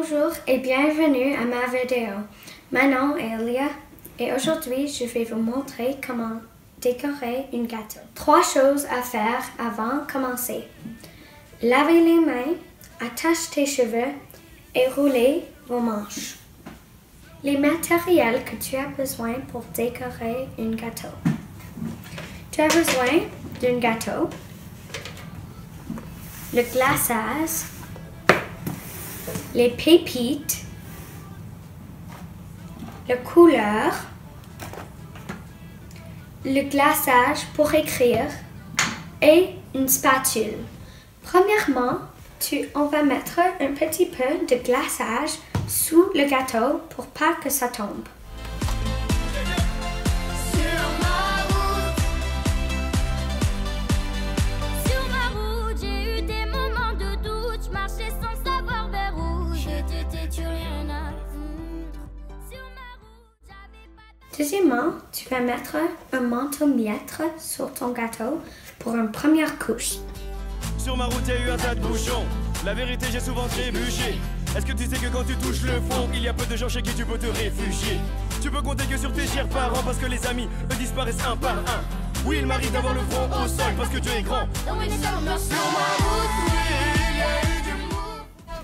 Bonjour et bienvenue à ma vidéo. Mon nom est Elia et aujourd'hui je vais vous montrer comment décorer une gâteau. 3 choses à faire avant de commencer. Laver les mains, attache tes cheveux et rouler vos manches. Les matériels que tu as besoin pour décorer une gâteau. Tu as besoin d'un gâteau, le glaçage, les pépites, la couleur, le glaçage pour écrire et une spatule. Premièrement, on va mettre un petit peu de glaçage sous le gâteau pour pas que ça tombe. Deuxièmement, tu vas mettre un manteau miètre sur ton gâteau pour une première couche. Sur ma route, il y a eu un tas de bouchons. La vérité, j'ai souvent trébuché. Est-ce que tu sais que quand tu touches le fond, il y a peu de gens chez qui tu peux te réfugier? Tu peux compter que sur tes chers parents parce que les amis, eux, disparaissent un par un. Oui, il m'arrive d'avoir le front au sol parce que Dieu est grand.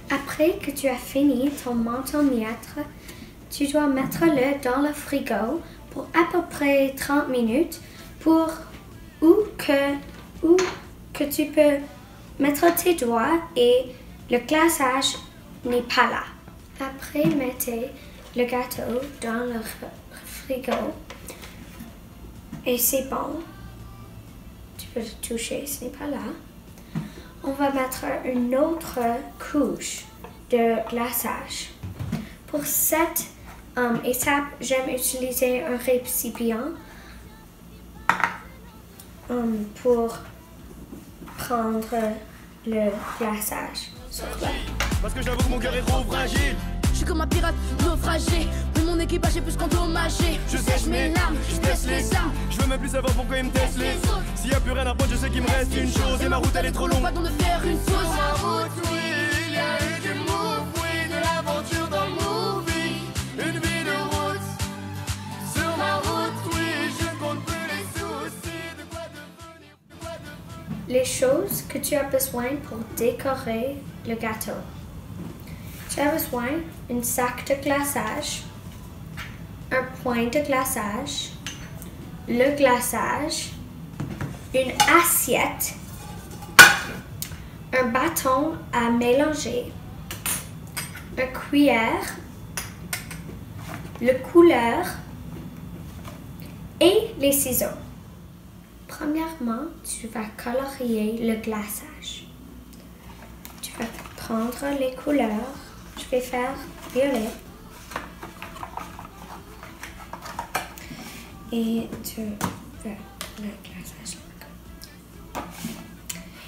Après que tu as fini ton manteau miètre, tu dois mettre-le dans le frigo pour à peu près 30 minutes ou que tu peux mettre tes doigts et le glaçage n'est pas là. Après, mettez le gâteau dans le frigo et c'est bon. Tu peux le toucher, ce n'est pas là. On va mettre une autre couche de glaçage. Pour cette étape, j'aime utiliser un récipient pour prendre le glaçage sur là. Parce que j'avoue que mon cœur est trop fragile. Je suis comme un pirate naufragé, mais mon équipage est plus qu'endommagé. Je sèche mes larmes, je baisse les armes. Je veux même plus savoir pourquoi ils me testent les autres. S'il y a plus rien à prendre, je sais qu'il me reste une chose. Et ma route elle est trop longue. Pas de faire une pause. Sur ma route, oui, il y a eu du move, oui, de l'aventure dans le movie. Une vie de route. Sur ma route, oui, je compte plus les soucis. De quoi devenir, Les choses que tu as besoin pour décorer le gâteau. Tu as besoin d'un sac de glaçage, un point de glaçage, le glaçage, une assiette, un bâton à mélanger, une cuillère, le couleur et les ciseaux. Premièrement, tu vas colorier le glaçage. Tu vas prendre les couleurs. Je vais faire violet. Et tu vas le glaçage.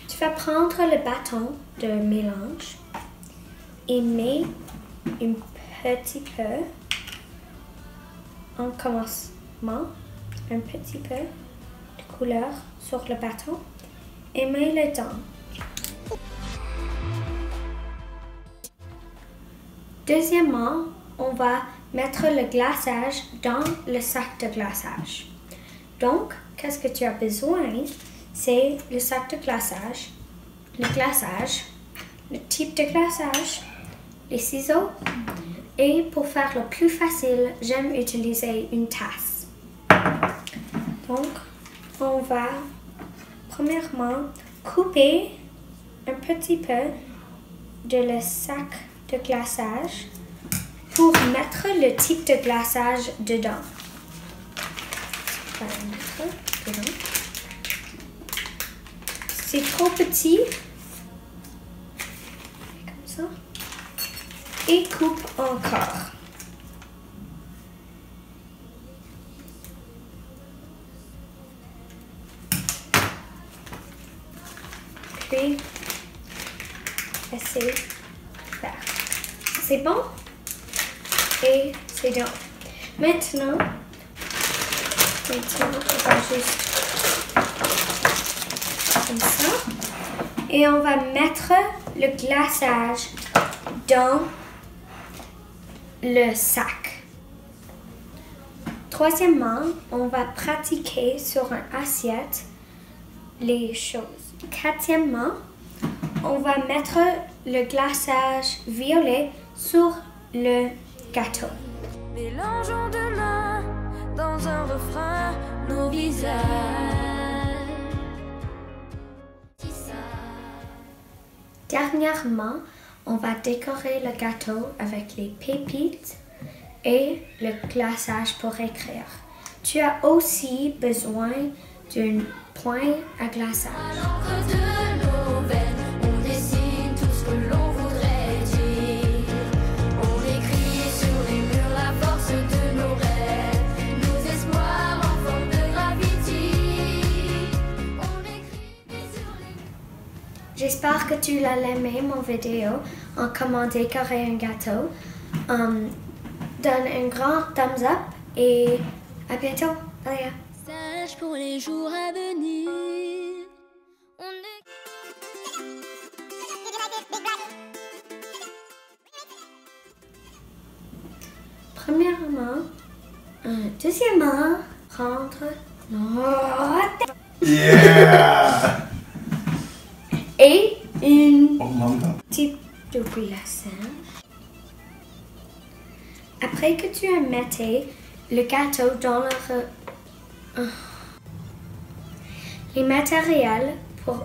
Tu vas prendre le bâton de mélange et mets un petit peu, en commencement, un petit peu de couleur sur le bâton et mets-le dedans. Deuxièmement, on va mettre le glaçage dans le sac de glaçage. Donc, qu'est-ce que tu as besoin? C'est le sac de glaçage, le type de glaçage, les ciseaux et pour faire le plus facile, j'aime utiliser une tasse. Donc, on va premièrement couper un petit peu de le sac de glaçage pour mettre le type de glaçage dedans. On va le mettre dedans. C'est trop petit. Comme ça. Et coupe encore. Puis, essaye de faire. C'est bon et c'est bien. Maintenant, on va juste comme ça et on va mettre le glaçage dans le sac. Troisièmement, on va pratiquer sur une assiette les choses. Quatrièmement, on va mettre le glaçage violet sur le gâteau. Mélangeons demain dans un refrain nos visages. Dernièrement, on va décorer le gâteau avec les pépites et le glaçage pour écrire. Tu as aussi besoin d'une pointe à glaçage. À l'encre de nos veines, on dessine tout ce que l'on voudrait dire. On écrit sur les murs la force de nos rêves, nos espoirs en forme de gravity. On écrit sur les... J'espère que tu l'as aimé mon vidéo en comment décorer un gâteau. Donne un grand thumbs up et à bientôt. Bye. Sage pour les jours à venir. On Premièrement, deuxièmement, prendre note Yeah! et une Oh, maman. type de glaçage. Après que tu as mis le gâteau dans les matériels pour